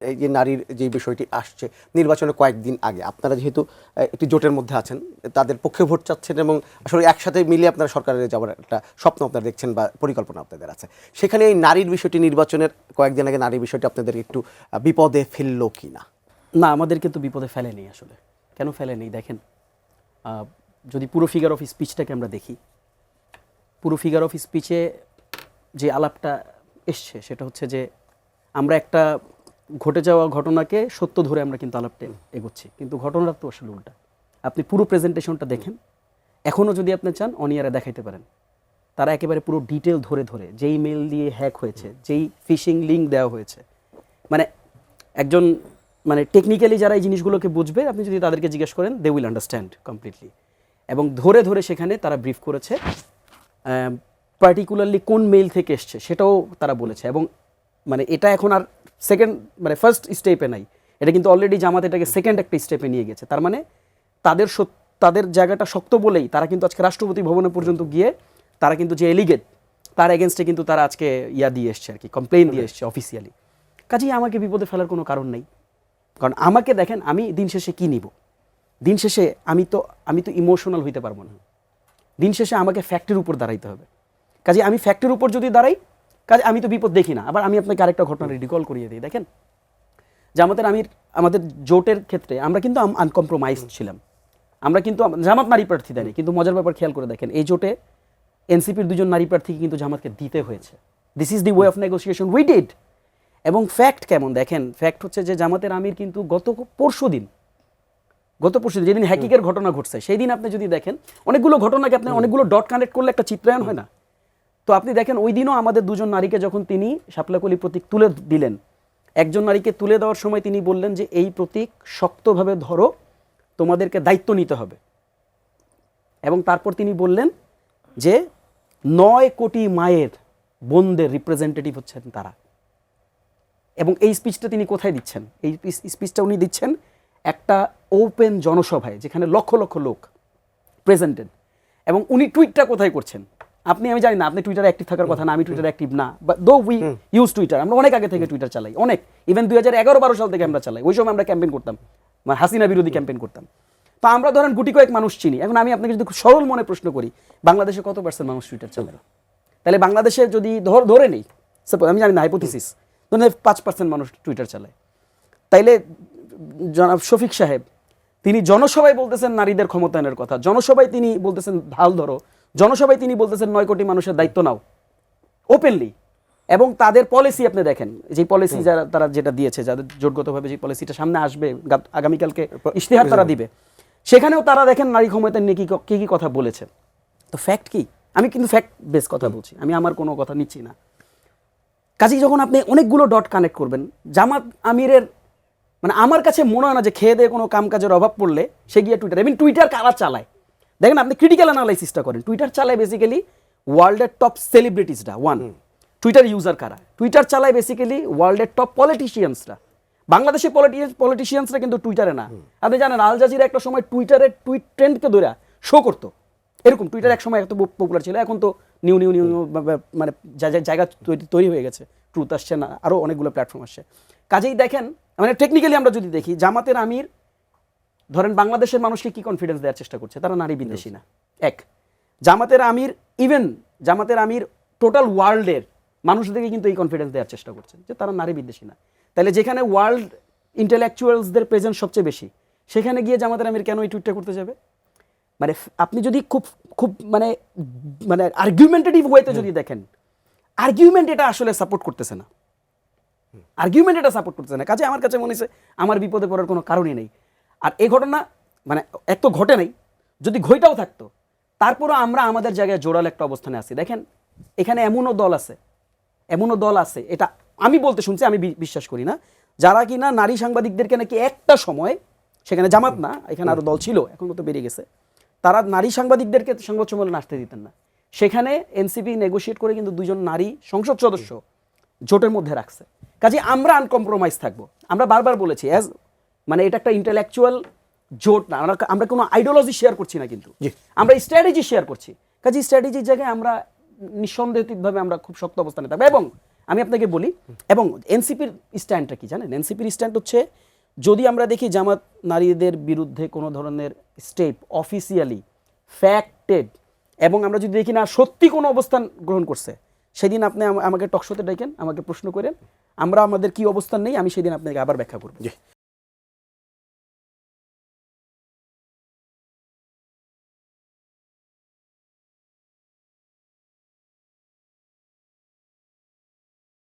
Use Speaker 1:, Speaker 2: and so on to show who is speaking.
Speaker 1: এই যে নারীর যে বিষয়টি আসছে নির্বাচনের কয়েকদিন আগে, আপনারা যেহেতু একটি জোটের মধ্যে আছেন, তাদের পক্ষে ভোট চাচ্ছেন এবং আসলে একসাথে মিলে আপনারা সরকারে যাওয়ার একটা স্বপ্ন আপনারা দেখছেন বা পরিকল্পনা আপনাদের আছে, সেখানে এই নারীর বিষয়টি নির্বাচনের কয়েকদিন আগে নারীর বিষয়টি আপনাদের একটু বিপদে ফেললো কি না?
Speaker 2: না, আমাদেরকে তো বিপদে ফেলেনি। আসলে কেন ফেলেনি দেখেন, যদি পুরো ফিগার অফ স্পিচটাকে আমরা দেখি, পুরো ফিগার অফ স্পিচে যে আলাপটা এসছে সেটা হচ্ছে যে আমরা একটা ঘটে যাওয়া ঘটনাকে সত্য ধরে আমরা কিন্তু আলাপটা এগোচ্ছি, কিন্তু ঘটনাটা তো আসলে উল্টা। আপনি পুরো প্রেজেন্টেশনটা দেখেন, এখনও যদি আপনি চান অনিয়ারে দেখাইতে পারেন, তারা একেবারে পুরো ডিটেল ধরে ধরে যেই মেল দিয়ে হ্যাক হয়েছে, যেই ফিশিং লিঙ্ক দেওয়া হয়েছে, মানে একজন মানে টেকনিক্যালি যারা এই জিনিসগুলোকে বুঝবে, আপনি যদি তাদেরকে জিজ্ঞেস করেন দে উইল আন্ডারস্ট্যান্ড কমপ্লিটলি। এবং ধরে ধরে সেখানে তারা ব্রিফ করেছে, পার্টিকুলারলি কোন মেইল থেকে এসছে সেটাও তারা বলেছে। এবং মানে এটা এখন আর সেকেন্ড মানে ফার্স্ট স্টেপে নাই, এটা কিন্তু অলরেডি জামাত এটাকে সেকেন্ড একটা স্টেপে নিয়ে গেছে। তার মানে তাদের জায়গাটা শক্ত বলেই তারা কিন্তু আজকে রাষ্ট্রপতি ভবনে পর্যন্ত গিয়ে তারা কিন্তু যে এলিগেট তার এগেনস্টে কিন্তু তারা আজকে দিয়ে এসছে আর কি, কমপ্লেন দিয়ে এসছে অফিসিয়ালি। কাজেই আমাকে বিপদে ফেলার কোনো কারণ নেই, কারণ আমাকে দেখেন আমি দিন শেষে কী নিব, দিন শেষে আমি তো ইমোশনাল হইতে পারবো না। দিন শেষে আমাকে ফ্যাক্টের উপর দাঁড়াইতে হবে। কাজে আমি ফ্যাক্টের উপর যদি দাঁড়াই, কাজে আমি তো বিপদ দেখি না। আবার আমি আপনাকে আরেকটা ঘটনা রিকল করিয়ে দিই। দেখেন, আমাদের জোটের ক্ষেত্রে আমরা কিন্তু আনকম্প্রোমাইজ ছিলাম, আমরা কিন্তু জামাত নারী প্রার্থী দেয়নি। কিন্তু মজার ব্যাপার খেয়াল করে দেখেন, এই জোটে এনসিপির 2জন নারী প্রার্থীকে কিন্তু জামাতকে দিতে হয়েছে। This is the way of negotiation we did. এবং ফ্যাক্ট কেমন দেখেন, ফ্যাক্ট হচ্ছে যে জামাতের আমির কিন্তু গত পরশু দিন যেদিন হ্যাকিংয়ের ঘটনা ঘটছে, সেই দিন আপনি যদি দেখেন অনেকগুলো ঘটনাকে আপনি অনেকগুলো ডট কানেক্ট করলে একটা চিত্রায়ন হয় না? তো আপনি দেখেন ওই দিনও আমাদের 2জন নারীকে যখন তিনি শাপলাকলি প্রতীক তুলে দিলেন, একজন নারীকে তুলে দেওয়ার সময় তিনি বললেন যে এই প্রতীক শক্তভাবে ধরো, তোমাদেরকে দায়িত্ব নিতে হবে। এবং তারপর তিনি বললেন যে 9 কোটি মায়ের বোনদের রিপ্রেজেন্টেটিভ হচ্ছেন তারা। এবং এই স্পিচটা তিনি কোথায় দিচ্ছেন? এই স্পিচটা উনি দিচ্ছেন একটা ওপেন জনসভায়, যেখানে লক্ষ লক্ষ লোক প্রেজেন্টেড। এবং উনি টুইটটা কোথায় করছেন আমি জানি না, আপনি টুইটারে অ্যাক্টিভ থাকার কথা না, আমি টুইটারে অ্যাক্টিভ না, but though we use Twitter, আমরা অনেক আগে থেকে টুইটার চালাই, অনেক, ইভেন 2011-12 সাল থেকে আমরা চালাই। ওই সময় আমরা ক্যাম্পেইন করতাম, মানে হাসিনা বিরোধী ক্যাম্পেইন করতাম। তো আমরা ধরেন গুটি কয়েক মানুষ চিনি। এখন আমি আপনাকে যদি খুব সরল মনে প্রশ্ন করি, বাংলাদেশে কত % মানুষ টুইটার চালায়? তাহলে বাংলাদেশে যদি ধরে নেই, সাপোজ, আমি জানি না, হাইপোথিসিস, ধরেন 5% মানুষ টুইটার চালায়, তাইলে জনাব শফিক সাহেব তিনি জনসভায় বলতেছেন নারীদের ক্ষমতায়নের কথা, জনসভায় তিনি বলতেছেন ঢাল ধরো, জনসভায় তিনি বলতেছেন 9 কোটি মানুষের দায়িত্ব নাও ওপেনলি। এবং তাদের পলিসি আপনি দেখেন, যে পলিসি তারা যেটা দিয়েছে, যাদের জোটগতভাবে যে পলিসিটা সামনে আসবে আগামীকালকে ইশতেহার তারা দিবে, সেখানেও তারা দেখেন নারী ক্ষমতা নিয়ে কি কি কথা বলেছে। তো ফ্যাক্ট কি? আমি কিন্তু ফ্যাক্ট বেস কথা বলছি, আমি আমার কোনো কথা নিচ্ছি না। কাজেই যখন আপনি অনেকগুলো ডট কানেক্ট করবেন, জামাত আমিরের মানে আমার কাছে মনে হয় না যে খেয়ে দিয়ে কোনো কাম কাজের অভাব পড়লে সে গিয়ে টুইটার, এবং টুইটার কারা চালায় দেখেন, আপনি ক্রিটিক্যাল অ্যানালাইসিসটা করেন। টুইটার চালায় বেসিক্যালি ওয়ার্ল্ডের টপ সেলিব্রিটিসরা। টুইটার ইউজার কারা? টুইটার চালায় বেসিক্যালি ওয়ার্ল্ডের টপ পলিটিশিয়ানসরা। বাংলাদেশের পলিটিশিয়ানসরা কিন্তু টুইটারে না। আপনি জানেন আল জাজিরা একটা সময় টুইটারের টুইট ট্রেন্ডকে ধরে শো করতো, এরকম টুইটার এক সময় এত পপুলার ছিল। এখন তো নিউ মানে জায়গা তৈরি হয়ে গেছে, ট্রুথ আসছে না, আরও অনেকগুলো প্ল্যাটফর্ম আসছে। কাজেই দেখেন, মানে টেকনিক্যালি আমরা যদি দেখি, জামাতের আমির ধরেন বাংলাদেশের মানুষকে কি কনফিডেন্স দেওয়ার চেষ্টা করছে? তারা নারী বিদ্বেষী না। এক, জামাতের আমির টোটাল ওয়ার্ল্ডের মানুষদেরকে কিন্তু এই কনফিডেন্স দেওয়ার চেষ্টা করছেন যে তারা নারী বিদ্বেষী না। তাহলে যেখানে ওয়ার্ল্ড ইন্টেলেকচুয়ালসদের প্রেজেন্স সবচেয়ে বেশি, সেখানে গিয়ে জামাতের আমির কেন এই টুইটটা করতে যাবে? মানে আপনি যদি খুব মানে আর্গুমেন্টেটিভ ওয়েতে যদি দেখেন, আর্গুমেন্ট এটা আসলে সাপোর্ট করতেছে না, কাজে আমার কাছে মনে হচ্ছে আমার বিপদে পড়ার কোনো কারণই নেই। আর এই ঘটনা মানে এক তো ঘটে নাই, যদি ঘইটাও থাকতো তারপরও আমরা আমাদের জায়গায় জোরাল একটা অবস্থানে আছি। দেখেন, এখানে এমনও দল আছে, এটা আমি বলতে শুনছি, আমি বিশ্বাস করি না, যারা কিনা নারী সাংবাদিকদেরকে নাকি একটা সময়, সেখানে জামাত না, এখানে আরও দল ছিল, এখন তো বেরিয়ে গেছে, তারা নারী সাংবাদিকদেরকে সংবাদ সম্মেলনে আসতে দিতেন না। সেখানে এনসিপি নেগোশিয়েট করে কিন্তু 2জন নারী সংসদ সদস্য জোটের মধ্যে রাখছে। কাজে আমরা আনকম্প্রোমাইজ থাকবো। আমরা বারবার বলেছি, মানে এটা একটা ইন্টেলেকচুয়াল জোট না, আমরা কোনো আইডিওলজি শেয়ার করছি না, কিন্তু আমরা স্ট্র্যাটেজি শেয়ার করছি। কাজে স্ট্র্যাটেজির জায়গায় আমরা নিঃসন্দেহিতভাবে আমরা খুব শক্ত অবস্থানে থাকবো। এবং আমি আপনাকে বলি, এবং এনসিপির স্ট্যান্ডটা কি জানেন? এনসিপির স্ট্যান্ড হচ্ছে, যদি আমরা দেখি জামাত নারীদের বিরুদ্ধে কোনো ধরনের স্টেপ অফিসিয়ালি ফ্যাক্টেড, এবং আমরা যদি দেখি না সত্যি কোনো অবস্থান গ্রহণ করছে, সেদিন আপনি আমাকে টকশোতে ডাকেন, আমাকে প্রশ্ন করেন, আমরা আমাদের কি অবস্থান নেই, আমি সেদিন আপনাকে আবার ব্যাখ্যা করব।